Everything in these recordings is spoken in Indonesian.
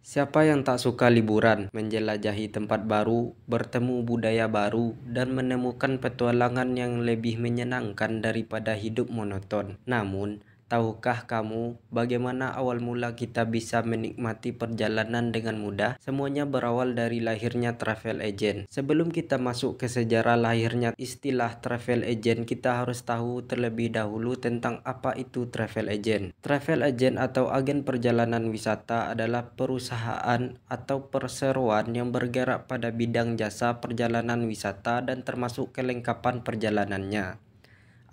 Siapa yang tak suka liburan, menjelajahi tempat baru, bertemu budaya baru, dan menemukan petualangan yang lebih menyenangkan daripada hidup monoton? Namun, tahukah kamu bagaimana awal mula kita bisa menikmati perjalanan dengan mudah? Semuanya berawal dari lahirnya travel agent. Sebelum kita masuk ke sejarah lahirnya istilah travel agent, kita harus tahu terlebih dahulu tentang apa itu travel agent. Travel agent atau agen perjalanan wisata adalah perusahaan atau perseroan yang bergerak pada bidang jasa perjalanan wisata dan termasuk kelengkapan perjalanannya.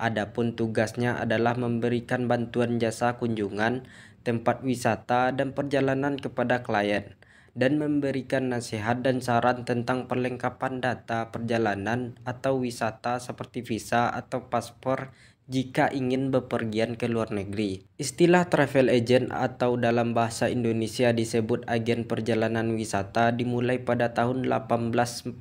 Adapun tugasnya adalah memberikan bantuan jasa kunjungan, tempat wisata, dan perjalanan kepada klien, dan memberikan nasihat dan saran tentang perlengkapan data perjalanan atau wisata seperti visa atau paspor jika ingin bepergian ke luar negeri. Istilah travel agent atau dalam bahasa Indonesia disebut agen perjalanan wisata dimulai pada tahun 1841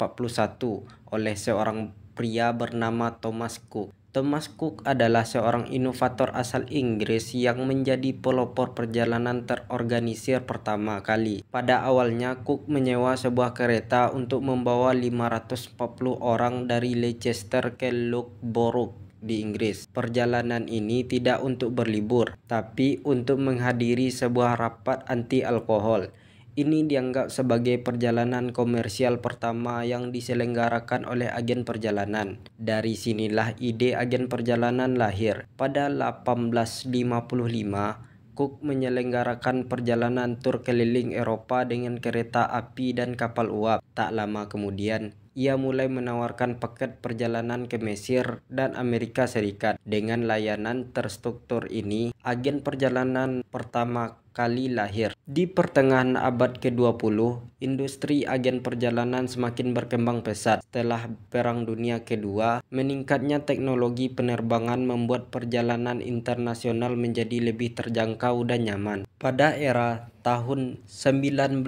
oleh seorang pria bernama Thomas Cook. Thomas Cook adalah seorang inovator asal Inggris yang menjadi pelopor perjalanan terorganisir pertama kali. Pada awalnya, Cook menyewa sebuah kereta untuk membawa 540 orang dari Leicester ke Loughborough di Inggris. Perjalanan ini tidak untuk berlibur, tapi untuk menghadiri sebuah rapat anti alkohol. Ini dianggap sebagai perjalanan komersial pertama yang diselenggarakan oleh agen perjalanan. Dari sinilah ide agen perjalanan lahir. Pada 1855, Cook menyelenggarakan perjalanan tur keliling Eropa dengan kereta api dan kapal uap. Tak lama kemudian, ia mulai menawarkan paket perjalanan ke Mesir dan Amerika Serikat. Dengan layanan terstruktur ini, agen perjalanan pertama kali lahir. Di pertengahan abad ke-20, industri agen perjalanan semakin berkembang pesat. Setelah Perang Dunia Kedua, meningkatnya teknologi penerbangan membuat perjalanan internasional menjadi lebih terjangkau dan nyaman. Pada era tahun 1950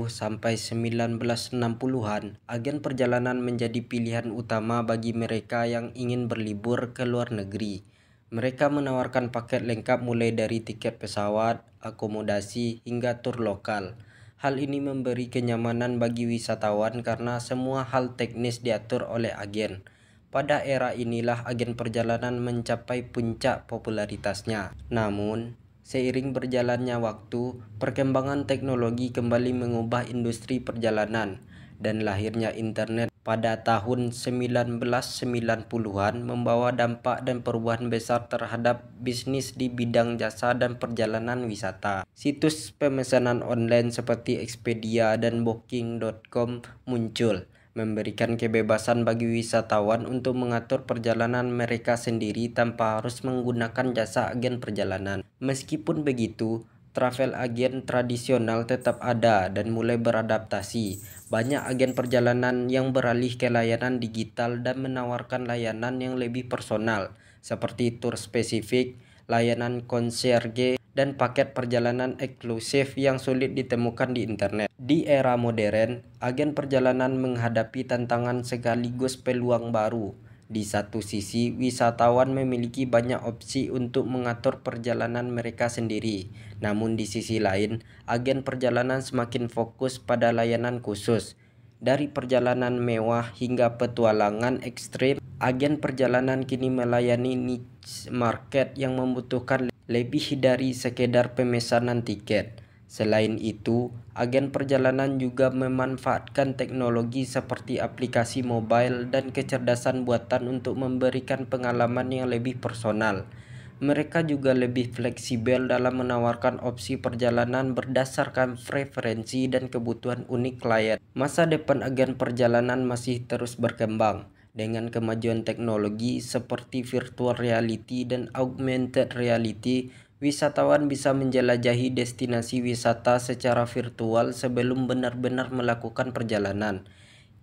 sampai 1960-an, agen perjalanan menjadi pilihan utama bagi mereka yang ingin berlibur ke luar negeri. Mereka menawarkan paket lengkap mulai dari tiket pesawat, akomodasi, hingga tur lokal. Hal ini memberi kenyamanan bagi wisatawan karena semua hal teknis diatur oleh agen. Pada era inilah agen perjalanan mencapai puncak popularitasnya. Namun, seiring berjalannya waktu, perkembangan teknologi kembali mengubah industri perjalanan dan lahirnya internet pada tahun 1990-an membawa dampak dan perubahan besar terhadap bisnis di bidang jasa dan perjalanan wisata. Situs pemesanan online seperti Expedia dan Booking.com muncul, memberikan kebebasan bagi wisatawan untuk mengatur perjalanan mereka sendiri tanpa harus menggunakan jasa agen perjalanan. Meskipun begitu, travel agen tradisional tetap ada dan mulai beradaptasi. Banyak agen perjalanan yang beralih ke layanan digital dan menawarkan layanan yang lebih personal, seperti tur spesifik, layanan concierge, dan paket perjalanan eksklusif yang sulit ditemukan di internet. Di era modern, agen perjalanan menghadapi tantangan sekaligus peluang baru. Di satu sisi, wisatawan memiliki banyak opsi untuk mengatur perjalanan mereka sendiri. Namun di sisi lain, agen perjalanan semakin fokus pada layanan khusus. Dari perjalanan mewah hingga petualangan ekstrim, agen perjalanan kini melayani niche market yang membutuhkan lebih dari sekedar pemesanan tiket. Selain itu, agen perjalanan juga memanfaatkan teknologi seperti aplikasi mobile dan kecerdasan buatan untuk memberikan pengalaman yang lebih personal. Mereka juga lebih fleksibel dalam menawarkan opsi perjalanan berdasarkan preferensi dan kebutuhan unik klien. Masa depan agen perjalanan masih terus berkembang dengan kemajuan teknologi seperti virtual reality dan augmented reality. Wisatawan bisa menjelajahi destinasi wisata secara virtual sebelum benar-benar melakukan perjalanan.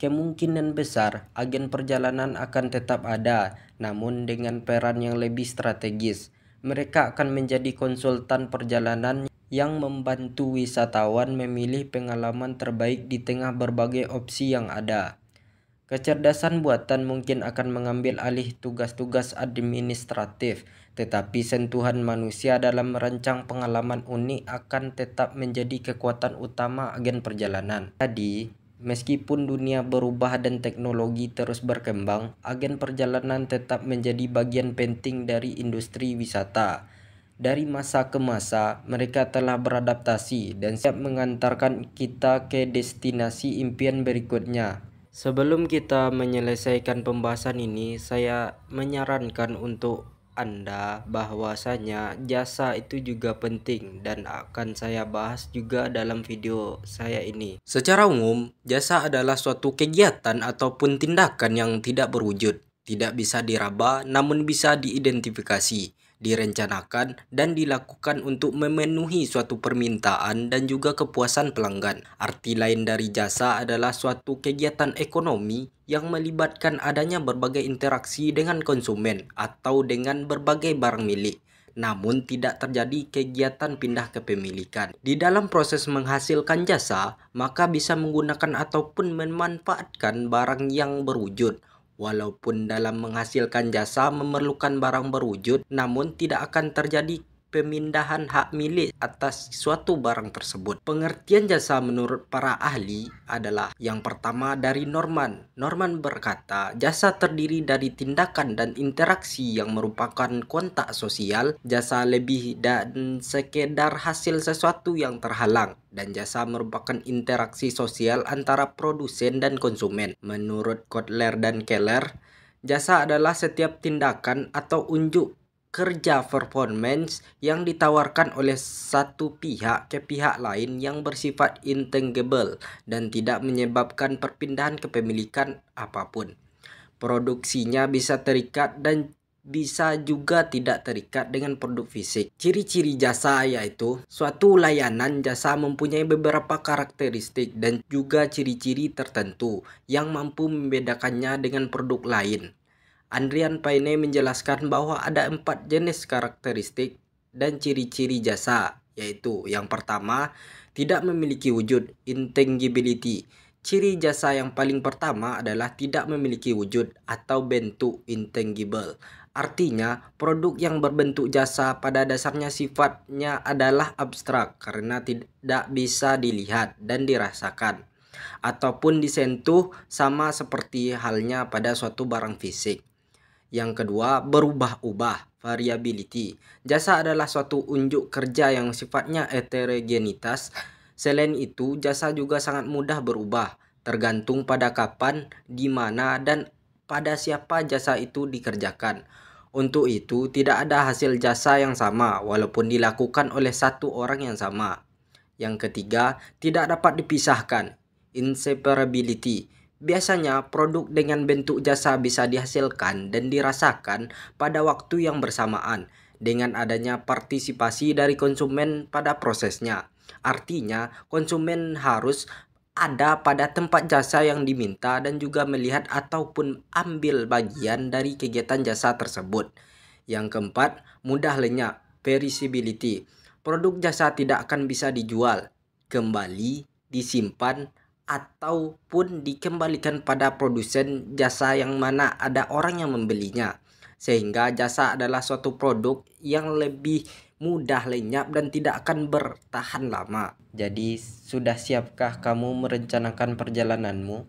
Kemungkinan besar agen perjalanan akan tetap ada, namun dengan peran yang lebih strategis. Mereka akan menjadi konsultan perjalanan yang membantu wisatawan memilih pengalaman terbaik di tengah berbagai opsi yang ada. Kecerdasan buatan mungkin akan mengambil alih tugas-tugas administratif, tetapi sentuhan manusia dalam merancang pengalaman unik akan tetap menjadi kekuatan utama agen perjalanan. Jadi, meskipun dunia berubah dan teknologi terus berkembang, agen perjalanan tetap menjadi bagian penting dari industri wisata. Dari masa ke masa, mereka telah beradaptasi dan siap mengantarkan kita ke destinasi impian berikutnya. Sebelum kita menyelesaikan pembahasan ini, saya menyarankan untuk Anda bahwasanya jasa itu juga penting dan akan saya bahas juga dalam video saya ini. Secara umum, jasa adalah suatu kegiatan ataupun tindakan yang tidak berwujud, tidak bisa diraba, namun bisa diidentifikasi, direncanakan, dan dilakukan untuk memenuhi suatu permintaan dan juga kepuasan pelanggan. Arti lain dari jasa adalah suatu kegiatan ekonomi yang melibatkan adanya berbagai interaksi dengan konsumen atau dengan berbagai barang milik, namun tidak terjadi kegiatan pindah kepemilikan. Di dalam proses menghasilkan jasa, maka bisa menggunakan ataupun memanfaatkan barang yang berwujud. Walaupun dalam menghasilkan jasa memerlukan barang berwujud, namun tidak akan terjadi pemindahan hak milik atas suatu barang tersebut. Pengertian jasa menurut para ahli adalah yang pertama dari Norman. Norman berkata, jasa terdiri dari tindakan dan interaksi yang merupakan kontak sosial. Jasa lebih dan sekedar hasil sesuatu yang terhalang, dan jasa merupakan interaksi sosial antara produsen dan konsumen. Menurut Kotler dan Keller, jasa adalah setiap tindakan atau unjuk kerja performance yang ditawarkan oleh satu pihak ke pihak lain yang bersifat intangible dan tidak menyebabkan perpindahan kepemilikan apapun. Produksinya bisa terikat dan bisa juga tidak terikat dengan produk fisik. Ciri-ciri jasa yaitu suatu layanan jasa mempunyai beberapa karakteristik dan juga ciri-ciri tertentu yang mampu membedakannya dengan produk lain. Adrian Paine menjelaskan bahwa ada 4 jenis karakteristik dan ciri-ciri jasa, yaitu yang pertama, tidak memiliki wujud, intangibility. Ciri jasa yang paling pertama adalah tidak memiliki wujud atau bentuk, intangible. Artinya, produk yang berbentuk jasa pada dasarnya sifatnya adalah abstrak karena tidak bisa dilihat dan dirasakan ataupun disentuh, sama seperti halnya pada suatu barang fisik. Yang kedua, berubah-ubah, variability. Jasa adalah suatu unjuk kerja yang sifatnya heterogenitas. Selain itu, jasa juga sangat mudah berubah, tergantung pada kapan, di mana, dan pada siapa jasa itu dikerjakan. Untuk itu, tidak ada hasil jasa yang sama, walaupun dilakukan oleh satu orang yang sama. Yang ketiga, tidak dapat dipisahkan, inseparability. Biasanya produk dengan bentuk jasa bisa dihasilkan dan dirasakan pada waktu yang bersamaan dengan adanya partisipasi dari konsumen pada prosesnya. Artinya, konsumen harus ada pada tempat jasa yang diminta dan juga melihat ataupun ambil bagian dari kegiatan jasa tersebut. Yang keempat, mudah lenyap, perishability. Produk jasa tidak akan bisa dijual, kembali, disimpan, ataupun dikembalikan pada produsen jasa yang mana ada orang yang membelinya. Sehingga jasa adalah suatu produk yang lebih mudah lenyap dan tidak akan bertahan lama. Jadi, sudah siapkah kamu merencanakan perjalananmu?